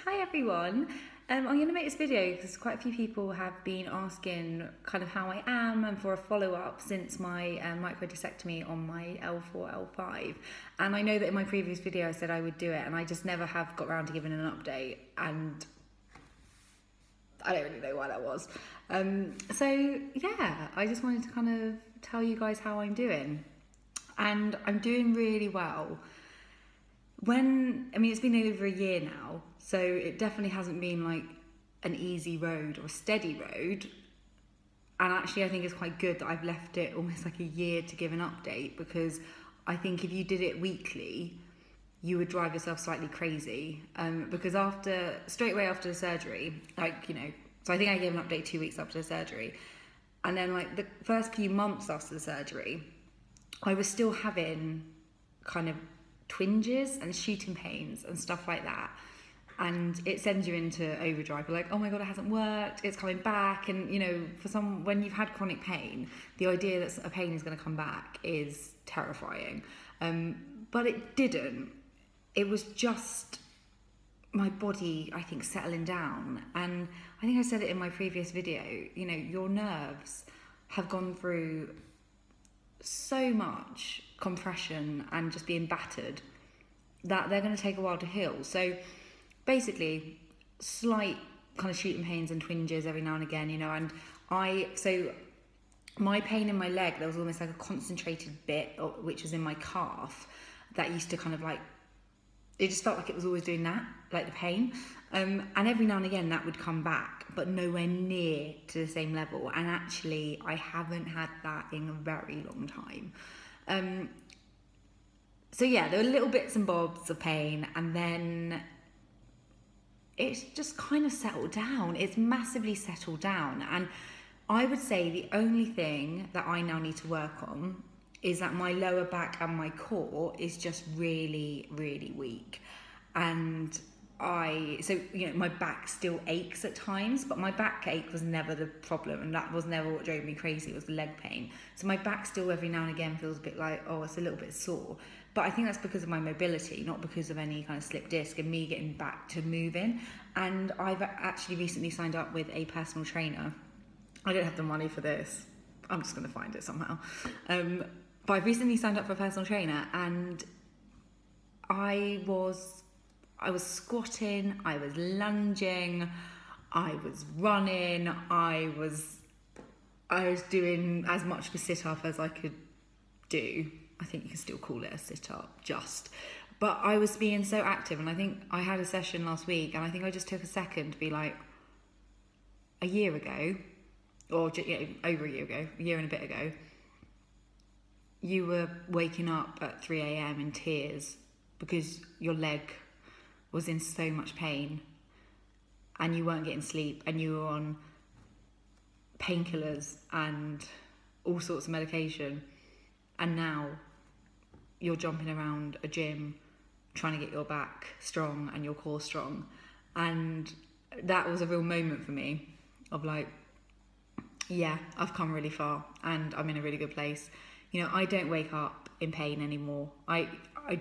Hi everyone. I'm going to make this video because quite a few people have been asking kind of how I am and for a follow-up since my microdiscectomy on my L4, L5. And I know that in my previous video I said I would do it and I just never have got around to giving an update, and I don't really know why that was. So yeah, I just wanted to kind of tell you guys how I'm doing. And I'm doing really well. It's been over a year now, so it definitely hasn't been like an easy road or a steady road. And actually I think it's quite good that I've left it almost like a year to give an update, because I think if you did it weekly, you would drive yourself slightly crazy. Because straight away after the surgery, so I think I gave an update 2 weeks after the surgery. And then like the first few months after the surgery, I was still having kind of twinges and shooting pains and stuff like that, and it sends you into overdrive. You're like, oh my god, it hasn't worked, it's coming back. And when you've had chronic pain, the idea that a pain is going to come back is terrifying. But it didn't. It was just my body, I think, settling down. And I think I said it in my previous video, your nerves have gone through so much compression and just being battered that they're going to take a while to heal. So basically, slight kind of shooting pains and twinges every now and again, and my pain in my leg, there was almost like a concentrated bit which was in my calf that used to kind of like, it just felt like it was always doing that, like the pain, and every now and again that would come back, but nowhere near to the same level. And actually I haven't had that in a very long time. So yeah, there were little bits and bobs of pain, and then it's just kind of settled down. It's massively settled down. And I would say the only thing that I now need to work on is that my lower back and my core is just really, really weak. And my back still aches at times, but my back ache was never the problem, and that was never what drove me crazy. It was the leg pain. So my back still every now and again feels a bit like, oh, it's a little bit sore. But I think that's because of my mobility, not because of any kind of slip disc and me getting back to moving. And I've actually recently signed up with a personal trainer. I don't have the money for this. I'm just going to find it somehow. But I've recently signed up for a personal trainer, and I was squatting, I was lunging, I was running, I was doing as much of a sit-up as I could do. I think you can still call it a sit-up, but I was being so active. And I think I had a session last week, and I think I just took a second to be like, a year ago, or over a year ago, a year and a bit ago, you were waking up at 3 a.m. in tears because your leg was in so much pain and you weren't getting sleep, and you were on painkillers and all sorts of medication, and now you're jumping around a gym trying to get your back strong and your core strong. And that was a real moment for me of like, yeah, I've come really far and I'm in a really good place. I don't wake up in pain anymore. I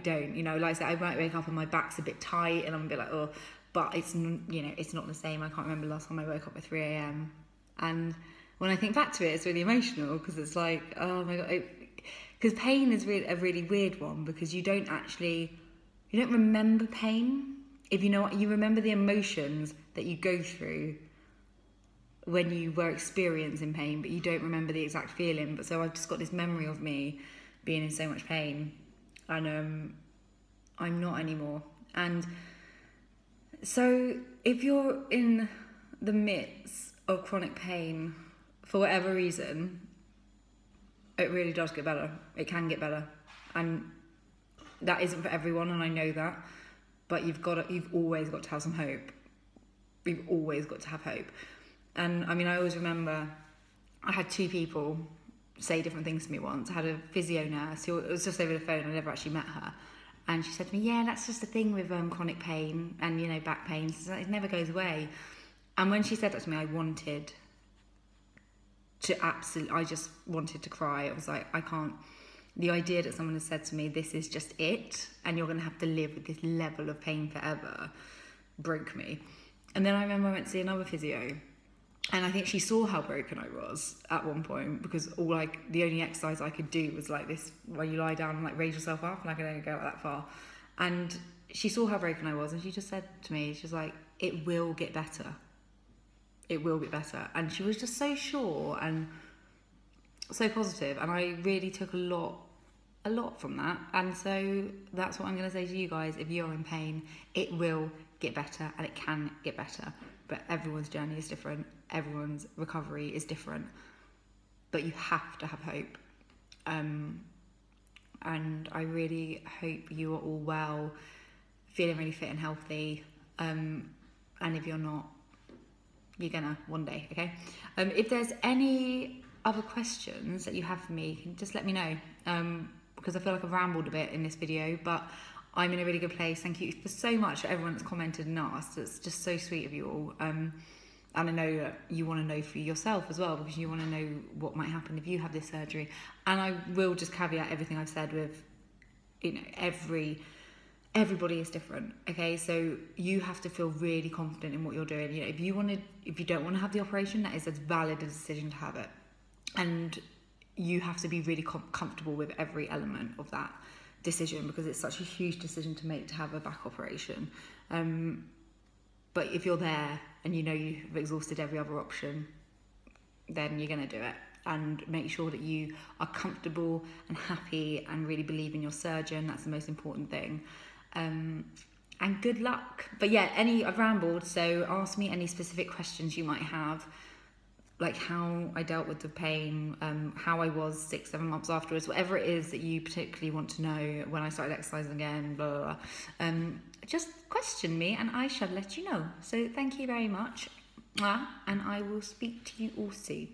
don't, like I said, I might wake up and my back's a bit tight and I'm a bit like, oh, but it's not the same. I can't remember the last time I woke up at 3 a.m. And when I think back to it, it's really emotional, because it's like, oh my God, because pain is a really weird one, because you don't remember pain. If you know what, you remember the emotions that you go through when you were experiencing pain, but you don't remember the exact feeling. But so I've just got this memory of me being in so much pain, and I'm not anymore. And so if you're in the midst of chronic pain for whatever reason, it really does get better. It can get better, and that isn't for everyone, and I know that, but you've always got to have some hope. You've always got to have hope. And I always remember I had two people say different things to me once. I had a physio nurse who, it was just over the phone, I never actually met her, and she said to me, yeah, that's just the thing with chronic pain and back pain, it never goes away. And when she said that to me, I just wanted to cry. I was like, I can't, the idea that someone has said to me, this is just it and you're going to have to live with this level of pain forever, broke me. And then I remember I went to see another physio, and I think she saw how broken I was at one point, because the only exercise I could do was like this, where you lie down and like raise yourself up, and I could only go that far. And she saw how broken I was, and she just said to me, she's like, it will get better. It will get better. And she was just so sure and so positive, and I really took a lot from that. And so that's what I'm going to say to you guys. If you're in pain, it will get better, and it can get better. But everyone's journey is different. Everyone's recovery is different. But you have to have hope. And I really hope you are all well, feeling really fit and healthy. And if you're not, you're gonna one day, okay? If there's any other questions that you have for me, you can just let me know. Because I feel like I've rambled a bit in this video, but I'm in a really good place. Thank you for so much for everyone that's commented and asked. It's just so sweet of you all. And I know that you want to know for yourself as well, because you want to know what might happen if you have this surgery. And I will just caveat everything I've said with, you know, everybody is different, okay? So you have to feel really confident in what you're doing. You know, if you don't want to have the operation, that is as valid a decision to have it. And you have to be really comfortable with every element of that decision, because it's such a huge decision to make, to have a back operation. But if you're there and you know you've exhausted every other option, then you're going to do it. And make sure that you are comfortable and happy and really believe in your surgeon. That's the most important thing. And good luck. But yeah, I've rambled, so ask me any specific questions you might have, like how I dealt with the pain, how I was 6-7 months afterwards, whatever it is that you particularly want to know, when I started exercising again, blah, blah, blah. Just question me and I shall let you know. So thank you very much, and I will speak to you all soon.